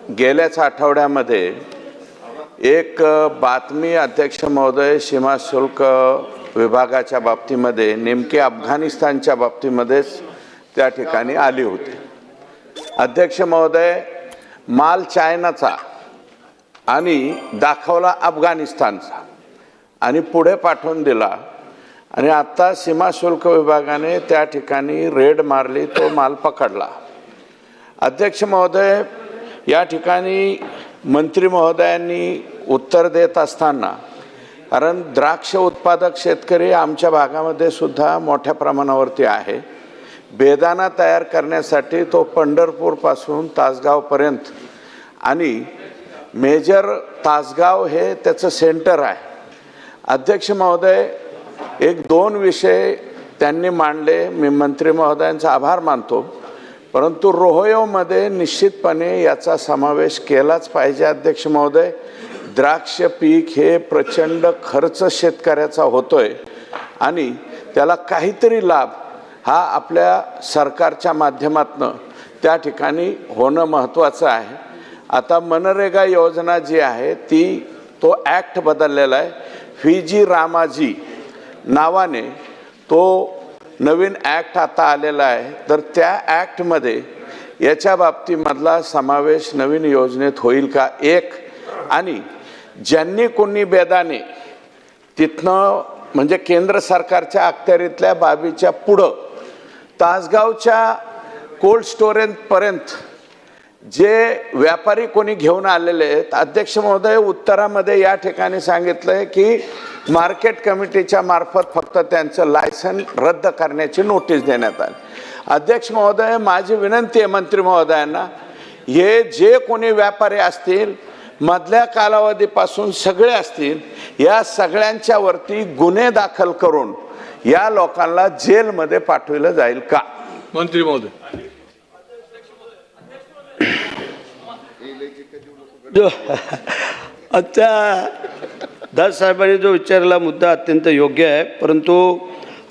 गेल्याच आठवड्यामध्ये एक बातमी अध्यक्ष महोदय सीमा शुल्क विभागाच्या बाबतीमध्ये नेमके अफगाणिस्तानच्या बाबतीमध्येच त्या ठिकाणी आली होती। अध्यक्ष महोदय माल चायनाचा आणि दाखवला अफगाणिस्तानचा आणि पुढे पाठवून दिला आणि आता सीमा शुल्क विभागाने त्या ठिकाणी रेड मारली, तो माल पकडला। अध्यक्ष महोदय या ठिकाणी मंत्री महोदयांनी उत्तर देत असताना, कारण द्राक्ष उत्पादक शेतकरी आमच्या भागामध्ये सुद्धा मोठ्या प्रमाणावरती आहे, बेदाणा तयार करण्यासाठी तो पंढरपूरपासून तासगावपर्यंत आणि मेजर तासगाव हे त्याचं सेंटर आहे। अध्यक्ष महोदय एक दोन विषय त्यांनी मांडले, मी मंत्री महोदयांचा आभार मानतो, परंतु रोहयोमध्ये निश्चितपणे याचा समावेश केलाच पाहिजे। अध्यक्ष महोदय, द्राक्ष पीक हे प्रचंड खर्च शेतकऱ्याचा होतोय आणि त्याला काहीतरी लाभ हा आपल्या सरकारच्या माध्यमातून त्या ठिकाणी होणं महत्त्वाचं आहे। आता मनरेगा योजना जी आहे तो ॲक्ट बदललेला आहे, व्ही.जी. रामाजी नावाने तो नवीन ॲक्ट आता आलेला आहे। तर त्या ॲक्टमध्ये याच्या बाबतीमधला समावेश नवीन योजनेत होईल का एक, आणि ज्यांनी कोणी बेदाणे तिथनं म्हणजे केंद्र सरकारच्या अखत्यारीतल्या बाबीच्या पुढं तासगावच्या कोल्ड स्टोरेजपर्यंत जे व्यापारी कोणी घेऊन आलेले आहेत, अध्यक्ष महोदय उत्तरामध्ये या ठिकाणी सांगितलं आहे की मार्केट कमिटीच्या मार्फत फक्त त्यांचं लायसन रद्द करण्याची नोटीस देण्यात आली। अध्यक्ष महोदय, माझी विनंती आहे मंत्री महोदयांना, हे जे कोणी व्यापारी असतील मधल्या कालावधीपासून सगळे असतील, या सगळ्यांच्या वरती गुन्हे दाखल करून या लोकांना जेलमध्ये पाठवलं जाईल का? मंत्री महोदय, आता दास साहेबांनी जो विचारलेला मुद्दा अत्यंत योग्य आहे, परंतु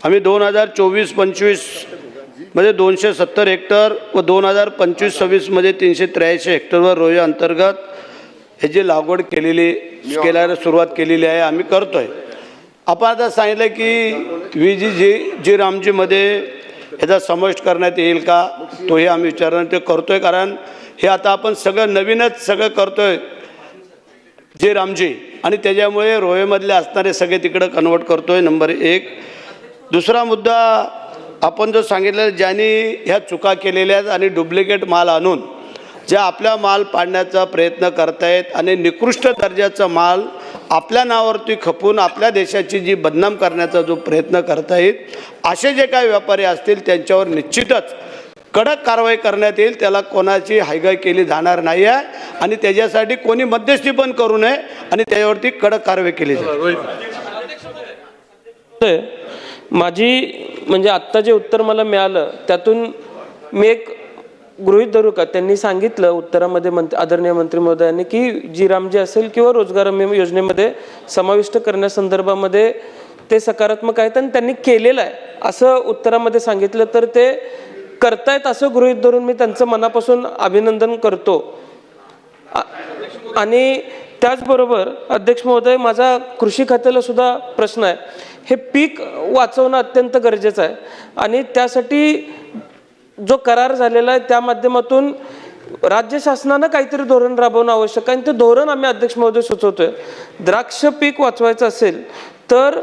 आम्ही 2024-25 मध्ये 270 हेक्टर व 2025-26 मध्ये 383 हेक्टरवर रोया अंतर्गत ह्याची लागवड केल्याला सुरुवात केलेली आहे, आम्ही करतोय। आपण आता सांगितलं की व्ही.जी. रामजीमध्ये याचा समावेश करण्यात येईल का, तोही आम्ही विचारणार ते करतोय, कारण हे आता आपण सगळं नवीनच सगळं करतोय जे रामजी, आणि त्याच्यामुळे रोहेमधले असणारे सगळे तिकडं कन्वर्ट करतोय, नंबर एक। दुसरा मुद्दा आपण जो सांगितलं, ज्यांनी ह्या चुका केलेल्या आहेत आणि डुप्लिकेट माल आणून ज्या आपला माल पाडण्याचा प्रयत्न करतायत आणि निकृष्ट दर्जाचा माल आपल्या नावावरती खपून आपल्या देशाची जी बदनाम करण्याचा जो प्रयत्न करतायत, असे जे काही व्यापारी असतील त्यांच्यावर निश्चितच कडक कारवाई करण्यात येईल। त्याला कोणाची हायगाय केली जाणार नाही आहे आणि त्याच्यासाठी कोणी मध्यस्थी पण करू नये आणि त्याच्यावरती कडक कारवाई केली जाईल। माझी म्हणजे आत्ता जे उत्तर मला मिळालं त्यातून मी एक गृहीत धरू का, त्यांनी सांगितलं उत्तरामध्ये आदरणीय मंत्री महोदयांनी की जी रामजी असेल किंवा रोजगार हमी योजनेमध्ये समाविष्ट करण्यासंदर्भामध्ये ते सकारात्मक आहेत आणि त्यांनी केलेलं आहे असं उत्तरामध्ये सांगितलं, तर ते करतायत असं गृहीत धरून मी त्यांचं मनापासून अभिनंदन करतो। आणि त्याचबरोबर अध्यक्ष महोदय, माझा कृषी खात्याला सुद्धा प्रश्न आहे, हे पीक वाचवणं अत्यंत गरजेचं आहे आणि त्यासाठी जो करार झालेला आहे त्या माध्यमातून राज्य शासनानं काहीतरी धोरण राबवणं आवश्यक आहे आणि ते धोरण आम्ही अध्यक्ष महोदय सुचवतोय। द्राक्ष पीक वाचवायचं असेल तर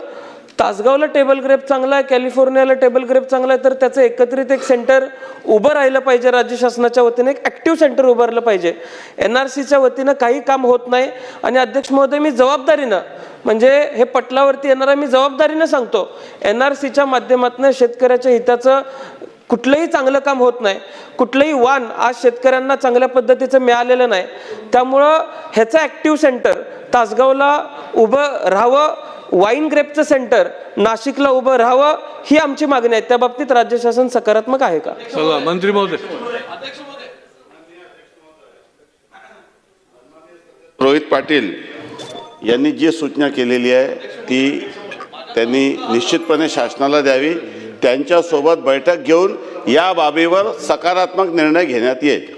तासगावला टेबल ग्रेप चांगला आहे, कॅलिफोर्नियाला टेबल ग्रेप चांगला आहे, तर त्याचं एकत्रित एक सेंटर उभं राहिलं पाहिजे। राज्य शासनाच्या वतीने एक ॲक्टिव्ह सेंटर उभारलं पाहिजे। NRCच्या वतीनं काही काम होत नाही आणि अध्यक्ष महोदय, मी जबाबदारीनं म्हणजे हे पटलावरती येणारा मी जबाबदारीनं सांगतो, NRCच्या माध्यमातून शेतकऱ्याच्या हिताचं कुठलंही चांगलं काम होत नाही, कुठलंही वाण आज शेतकऱ्यांना चांगल्या पद्धतीचं मिळालेलं नाही। त्यामुळं ह्याचं ॲक्टिव्ह सेंटर तासगावला उभं राहावं, वाईन ग्रेपचं सेंटर नाशिकला उभं राहावं, ही आमची मागणी आहे। त्या बाबतीत राज्य शासन सकारात्मक आहे का? मंत्री महोदय, रोहित पाटील यांनी जी सूचना केलेली आहे ती त्यांनी निश्चितपणे शासनाला द्यावी, त्यांच्यासोबत बैठक घेऊन या बाबीवर सकारात्मक निर्णय घेण्यात येईल।